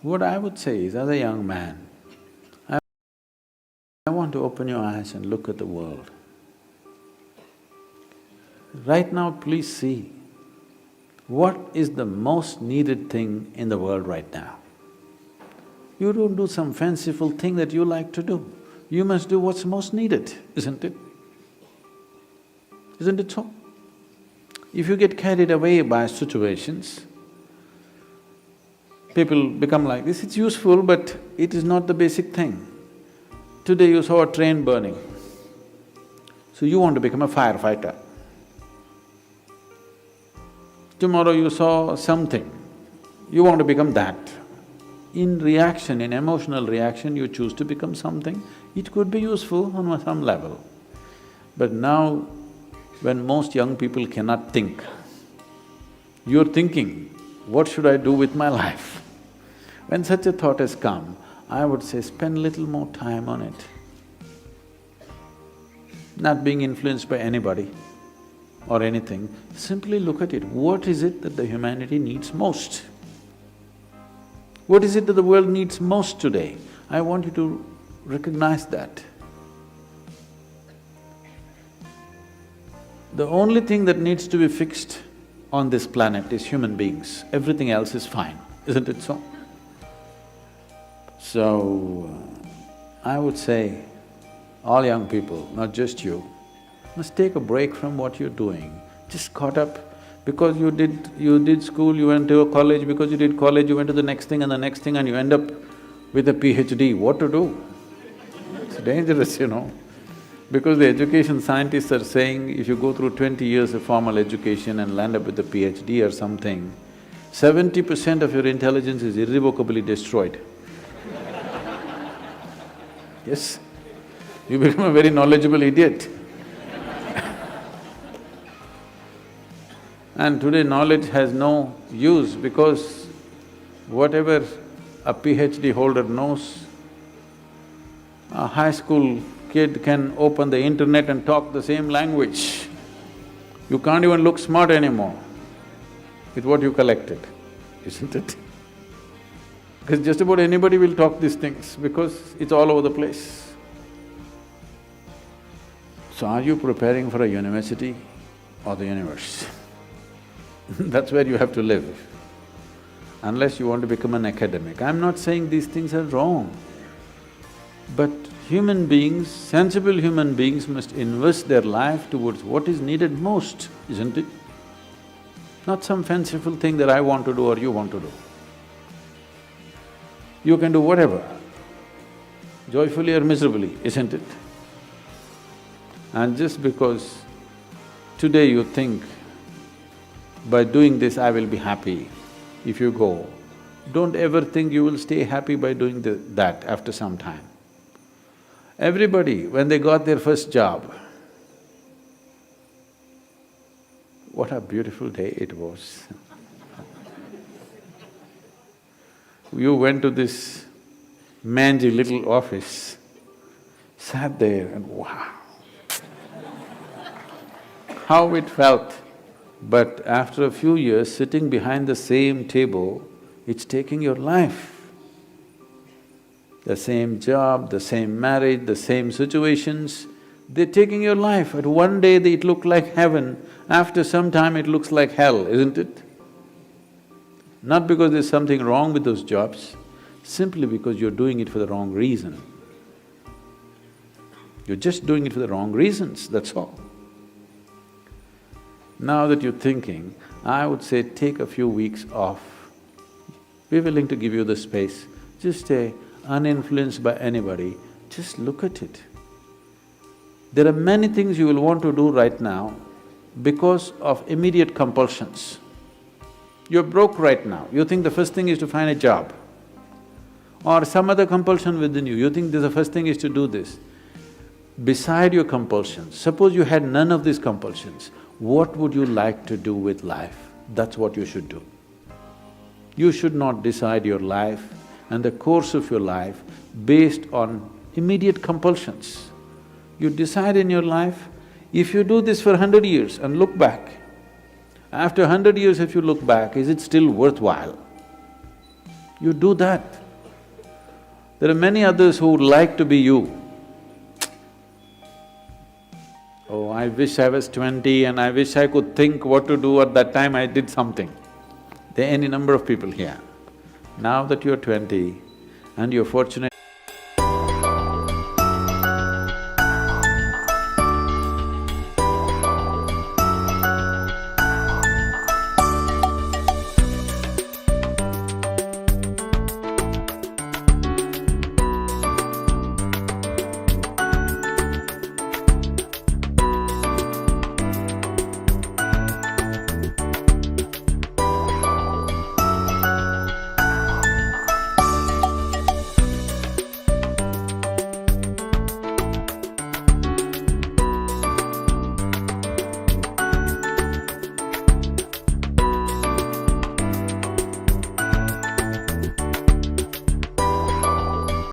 What I would say is, as a young man, I want to open your eyes and look at the world. Right now, please see, what is the most needed thing in the world right now? You don't do some fanciful thing that you like to do. You must do what's most needed, isn't it? Isn't it so? If you get carried away by situations, people become like this, it's useful but it is not the basic thing. Today you saw a train burning, so you want to become a firefighter. Tomorrow you saw something, you want to become that. In reaction, in emotional reaction, you choose to become something. It could be useful on some level. But now, when most young people cannot think, you're thinking, what should I do with my life? When such a thought has come, I would say spend little more time on it. Not being influenced by anybody or anything, simply look at it. What is it that the humanity needs most? What is it that the world needs most today? I want you to recognize that. The only thing that needs to be fixed on this planet is human beings. Everything else is fine, isn't it so? So, I would say, all young people, not just you, must take a break from what you're doing. Just caught up because you did school, you went to a college, because you did college, you went to the next thing and the next thing and you end up with a PhD. What to do? It's dangerous, you know. Because the education scientists are saying if you go through 20 years of formal education and land up with a PhD or something, 70% of your intelligence is irrevocably destroyed. Yes, you become a very knowledgeable idiot. And today knowledge has no use because whatever a PhD holder knows, a high school kid can open the internet and talk the same language. You can't even look smart anymore with what you collected, isn't it? Because just about anybody will talk these things because it's all over the place. So are you preparing for a university or the universe? That's where you have to live, unless you want to become an academic. I'm not saying these things are wrong, but human beings, sensible human beings must invest their life towards what is needed most, isn't it? Not some fanciful thing that I want to do or you want to do. You can do whatever, joyfully or miserably, isn't it? And just because today you think, by doing this I will be happy, if you go, don't ever think you will stay happy by doing that after some time. Everybody, when they got their first job, what a beautiful day it was. You went to this mangy little office, sat there and wow, how it felt. But after a few years, sitting behind the same table, it's taking your life. The same job, the same marriage, the same situations, they're taking your life. At one day it looked like heaven, after some time it looks like hell, isn't it? Not because there's something wrong with those jobs, simply because you're doing it for the wrong reason. You're just doing it for the wrong reasons, that's all. Now that you're thinking, I would say take a few weeks off. We're willing to give you the space. Just stay uninfluenced by anybody, just look at it. There are many things you will want to do right now because of immediate compulsions. You're broke right now, you think the first thing is to find a job. Or some other compulsion within you, you think the first thing is to do this. Beside your compulsions, suppose you had none of these compulsions, what would you like to do with life? That's what you should do. You should not decide your life and the course of your life based on immediate compulsions. You decide in your life, if you do this for 100 years and look back, after 100 years if you look back, is it still worthwhile? You do that. There are many others who would like to be you. Oh, I wish I was 20 and I wish I could think what to do at that time I did something. There are any number of people here. Now that you're 20 and you're fortunate